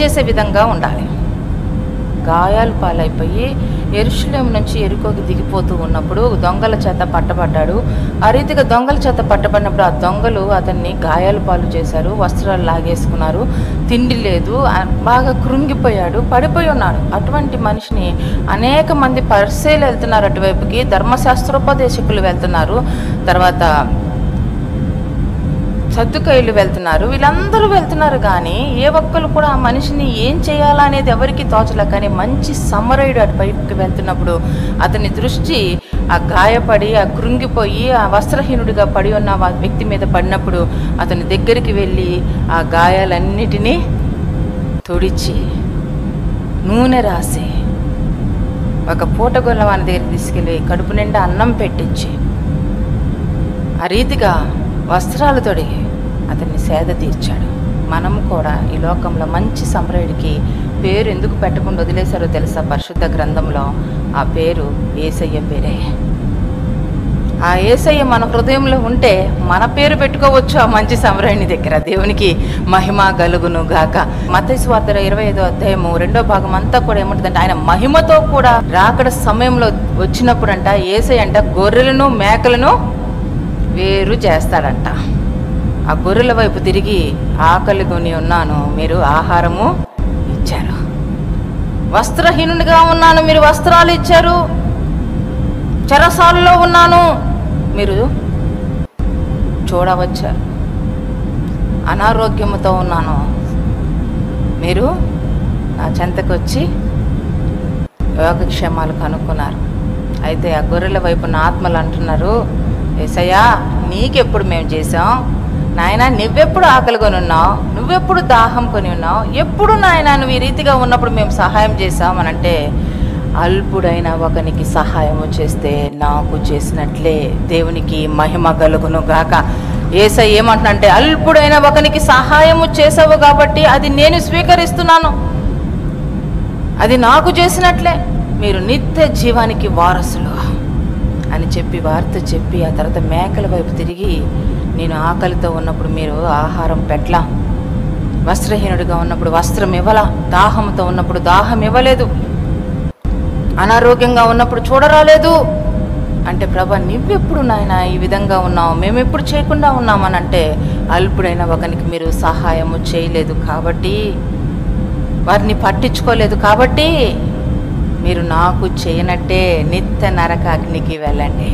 చేసే విధంగా ఉండాలి. గాయాలు పాలైపోయి యెరూషలేము నుంచి యెరికోకి దిగిపోతూ ఉన్నప్పుడు దొంగల చేత పట్టబడ్డాడు. ఆ రీతిగా దొంగల చేత పట్టబడినప్పుడు ఆ దొంగలు అతన్ని గాయాలు పాలు చేశారు, వస్త్రాలు లాగేసుకున్నారు, తిండి లేదు, బాగా కృంగిపోయాడు, పడిపోయి ఉన్నాడు. అటువంటి మనిషిని అనేక మంది పరిసయ్యులు వెళ్తున్నారు, అటువైపుకి ధర్మశాస్త్రోపదేశకులు వెళ్తున్నారు, తర్వాత సద్దుకయ్యులు వెళ్తున్నారు, వీళ్ళందరూ వెళ్తున్నారు. కానీ ఏ ఒక్కరు కూడా ఆ మనిషిని ఏం చేయాలా అనేది ఎవరికి తోచలే. కానీ మంచి సమరయుడు అటువైపుకి వెళ్తున్నప్పుడు అతని దృష్టి ఆ గాయపడి ఆ కృంగిపోయి ఆ వస్త్రహీనుడిగా పడి ఉన్న వ్యక్తి మీద పడినప్పుడు అతని దగ్గరికి వెళ్ళి ఆ గాయాలన్నిటినీ తుడిచి నూనె రాసి ఒక పూటగొల్ల వాని దగ్గరికి తీసుకెళ్ళి కడుపు నిండా అన్నం పెట్టించి ఆ రీతిగా వస్త్రాలు తొడిగి అతన్ని సేద తీర్చాడు. మనం కూడా ఈ లోకంలో మంచి సమరయుడికి పేరు ఎందుకు పెట్టకుండా వదిలేశారో తెలుసా? పరిశుద్ధ గ్రంథంలో ఆ పేరు యేసయ్య పేరే. ఆ యేసయ్య మన హృదయంలో ఉంటే మన పేరు పెట్టుకోవచ్చు ఆ మంచి సమరయుని దగ్గర. దేవునికి మహిమ కలుగును గాక. మత్తయి సువార్త 25వ అధ్యాయము 2వ భాగం అంతా కూడా ఏముంటుందంటే, ఆయన మహిమతో కూడా రాకడ సమయంలో వచ్చినప్పుడు యేసయ్య గొర్రెలను మేకలను వేరు చేస్తాడంట. ఆ గొర్రెల వైపు తిరిగి ఆకలి కొని ఉన్నాను, మీరు ఆహారము ఇచ్చారు. వస్త్రహీనునిగా ఉన్నాను, మీరు వస్త్రాలు ఇచ్చారు. చెరసాలలో ఉన్నాను, మీరు చూడవచ్చారు. అనారోగ్యముతో ఉన్నాను, మీరు నా చెంతకు వచ్చి యోగక్షేమాలు కనుక్కున్నారు. అయితే ఆ గొర్రెల వైపు నా ఆత్మలు అంటున్నారు, యేసయ్యా నీకెప్పుడు మేము చేసాం నాయన? నువ్వెప్పుడు ఆకలి కొని ఉన్నావు? నువ్వెప్పుడు దాహం కొని ఉన్నావు? ఎప్పుడు నాయన నువ్వు ఈ రీతిగా ఉన్నప్పుడు మేము సహాయం చేసామనంటే, అల్పుడైన ఒకనికి సహాయము చేస్తే నాకు చేసినట్లే. దేవునికి మహిమ కలుగును గాక. యేసయ్య ఏమంటున్నాడంటే, అల్పుడైన ఒకనికి సహాయము చేసావు కాబట్టి అది నేను స్వీకరిస్తున్నాను, అది నాకు చేసినట్లే, మీరు నిత్య జీవానికి వారసులు అని చెప్పి వార్త చెప్పి ఆ తర్వాత మేకల వైపు తిరిగి, నేను ఆకలితో ఉన్నప్పుడు మీరు ఆహారం పెట్లా, వస్త్రహీనుడిగా ఉన్నప్పుడు వస్త్రం ఇవ్వలా, దాహంతో ఉన్నప్పుడు దాహం ఇవ్వలేదు, అనారోగ్యంగా ఉన్నప్పుడు చూడరాలేదు అంటే, ప్రభా నువ్వెప్పుడు నాయన ఈ విధంగా ఉన్నావు, మేము ఎప్పుడు చేయకుండా ఉన్నామనంటే, అల్పుడైన ఒకనికి మీరు సహాయము చేయలేదు కాబట్టి, వారిని పట్టించుకోలేదు కాబట్టి మీరు నాకు చేయనట్టే నిత్య నరకాగ్నికి వెళ్ళండి.